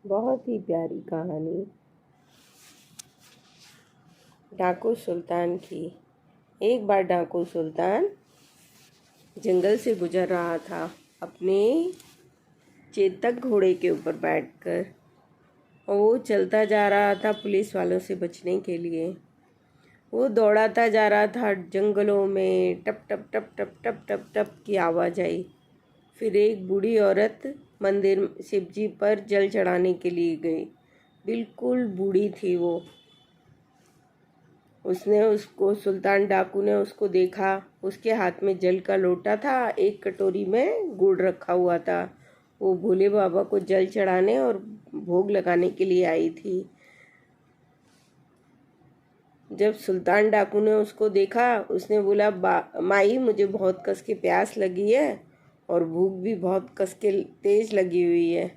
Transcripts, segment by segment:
बहुत ही प्यारी कहानी डाकू सुल्तान की। एक बार डाकू सुल्तान जंगल से गुजर रहा था अपने चेतक घोड़े के ऊपर बैठकर, और वो चलता जा रहा था पुलिस वालों से बचने के लिए। वो दौड़ाता जा रहा था जंगलों में, टप टप टप टप टप टप टप की आवाज़ आई। फिर एक बूढ़ी औरत मंदिर शिव जी पर जल चढ़ाने के लिए गई। बिल्कुल बूढ़ी थी वो। उसने उसको सुल्तान डाकू ने उसको देखा। उसके हाथ में जल का लोटा था, एक कटोरी में गुड़ रखा हुआ था। वो भोले बाबा को जल चढ़ाने और भोग लगाने के लिए आई थी। जब सुल्तान डाकू ने उसको देखा, उसने बोला, माई मुझे बहुत कस के प्यास लगी है और भूख भी बहुत कस के तेज लगी हुई है।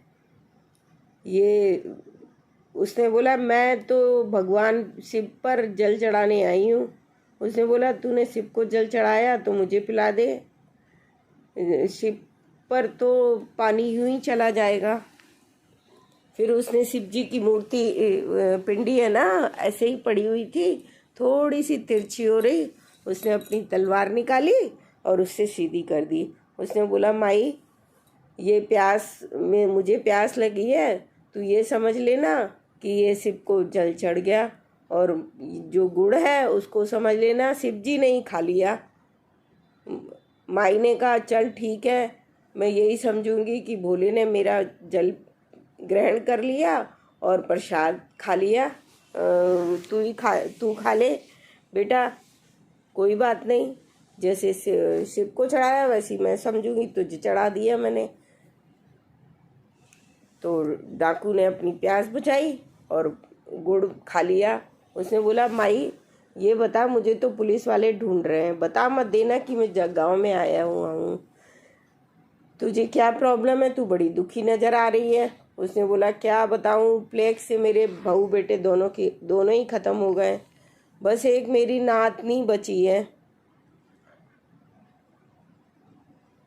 ये उसने बोला, मैं तो भगवान शिव पर जल चढ़ाने आई हूँ। उसने बोला, तूने शिव को जल चढ़ाया तो मुझे पिला दे, शिव पर तो पानी यूं ही चला जाएगा। फिर उसने शिव जी की मूर्ति, पिंडी है ना, ऐसे ही पड़ी हुई थी, थोड़ी सी तिरछी हो रही। उसने अपनी तलवार निकाली और उससे सीधी कर दी। उसने बोला, माई ये प्यास में मुझे प्यास लगी है, तू ये समझ लेना कि ये शिव को जल चढ़ गया, और जो गुड़ है उसको समझ लेना शिव जी ने ही खा लिया। माई ने कहा, चल ठीक है, मैं यही समझूंगी कि भोले ने मेरा जल ग्रहण कर लिया और प्रसाद खा लिया। तू खा ले बेटा, कोई बात नहीं, जैसे शिव को चढ़ाया वैसी मैं समझूंगी, तुझे चढ़ा दिया मैंने। तो डाकू ने अपनी प्यास बुझाई और गुड़ खा लिया। उसने बोला, माई ये बता, मुझे तो पुलिस वाले ढूंढ रहे हैं, बता मत देना कि मैं गाँव में आया हुआ हूँ। तुझे क्या प्रॉब्लम है, तू बड़ी दुखी नज़र आ रही है। उसने बोला, क्या बताऊँ, प्लेग से मेरे बहू बेटे दोनों ही ख़त्म हो गए, बस एक मेरी नातनी बची है।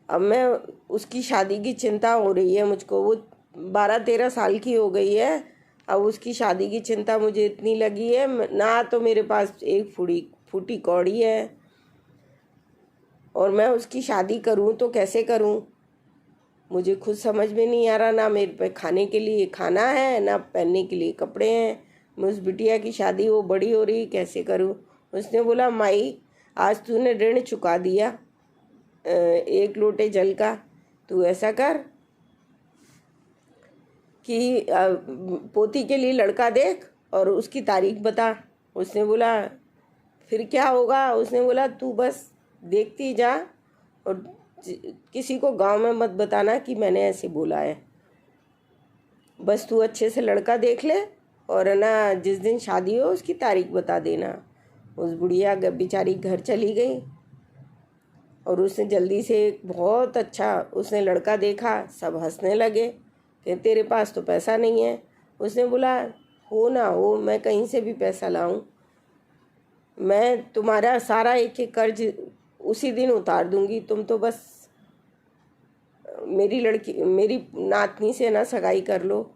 अब मैं उसकी शादी की चिंता हो रही है मुझको। वो 12-13 साल की हो गई है। अब उसकी शादी की चिंता मुझे इतनी लगी है, ना तो मेरे पास एक फूटी कौड़ी है, और मैं उसकी शादी करूं तो कैसे करूं, मुझे खुद समझ में नहीं आ रहा। ना मेरे पे खाने के लिए खाना है, ना पहनने के लिए कपड़े हैं। मैं उस बिटिया की शादी, वो बड़ी हो रही, कैसे करूं। उसने बोला, माई आज तूने ऋण चुका दिया 1 लोटे जल का, तू ऐसा कर कि पोती के लिए लड़का देख और उसकी तारीख बता। उसने बोला, फिर क्या होगा। उसने बोला, तू बस देखती जा और किसी को गांव में मत बताना कि मैंने ऐसे बोला है। बस तू अच्छे से लड़का देख ले और ना जिस दिन शादी हो उसकी तारीख बता देना। उस बुढ़िया बेचारी घर चली गई और उसने जल्दी से बहुत अच्छा उसने लड़का देखा। सब हंसने लगे कि तेरे पास तो पैसा नहीं है। उसने बोला, हो ना हो, मैं कहीं से भी पैसा लाऊं, मैं तुम्हारा सारा एक कर्ज उसी दिन उतार दूंगी, तुम तो बस मेरी नातनी से ना सगाई कर लो।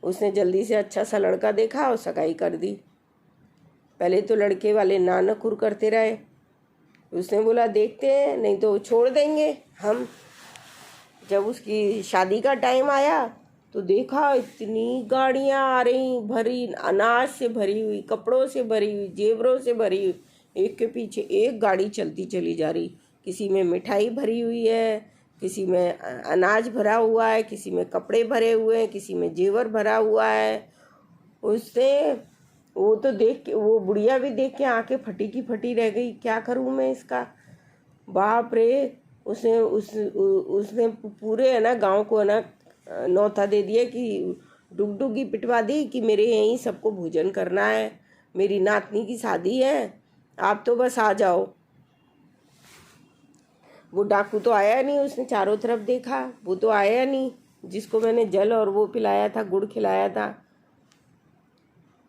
उसने जल्दी से अच्छा सा लड़का देखा और सगाई कर दी। पहले तो लड़के वाले ना नखुर करते रहे। उसने बोला, देखते हैं, नहीं तो छोड़ देंगे हम। जब उसकी शादी का टाइम आया तो देखा इतनी गाड़ियां आ रही, भरी, अनाज से भरी हुई, कपड़ों से भरी हुई, जेवरों से भरी हुई, एक के पीछे एक गाड़ी चलती चली जा रही। किसी में मिठाई भरी हुई है, किसी में अनाज भरा हुआ है, किसी में कपड़े भरे हुए हैं, किसी में जेवर भरा हुआ है। उससे वो तो देख के, वो बुढ़िया भी देख के आंखें फटी की फटी रह गई, क्या करूं मैं इसका, बाप रे। उसने पूरे है ना गांव को है ना न्योता दे दिया कि डुगडुगी पिटवा दी कि मेरे यहीं सबको भोजन करना है, मेरी नातनी की शादी है, आप तो बस आ जाओ। वो डाकू तो आया नहीं, उसने चारों तरफ देखा, वो तो आया नहीं जिसको मैंने जल और वो पिलाया था, गुड़ खिलाया था।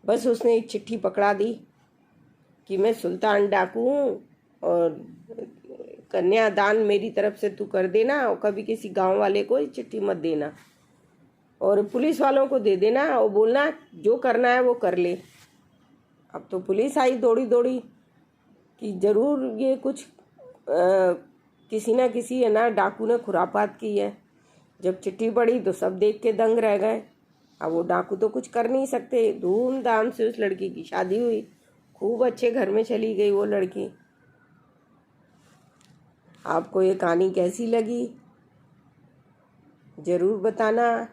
बस उसने एक चिट्ठी पकड़ा दी कि मैं सुल्तान डाकू हूँ और कन्यादान मेरी तरफ से तू कर देना, और कभी किसी गांव वाले को चिट्ठी मत देना, और पुलिस वालों को दे देना और बोलना जो करना है वो कर ले। अब तो पुलिस आई दौड़ी दौड़ी कि ज़रूर ये कुछ किसी ना किसी है ना डाकू ने खुरापात की है। जब चिट्ठी पड़ी तो सब देख के दंग रह गए। अब वो डाकू तो कुछ कर नहीं सकते। धूमधाम से उस लड़की की शादी हुई, खूब अच्छे घर में चली गई वो लड़की। आपको ये कहानी कैसी लगी ज़रूर बताना।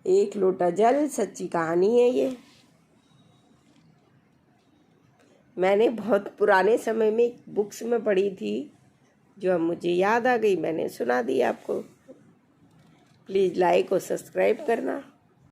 एक लोटा जल, सच्ची कहानी है ये। मैंने बहुत पुराने समय में एक बुक्स में पढ़ी थी, जो अब मुझे याद आ गई, मैंने सुना दी आपको। प्लीज़ लाइक और सब्सक्राइब करना।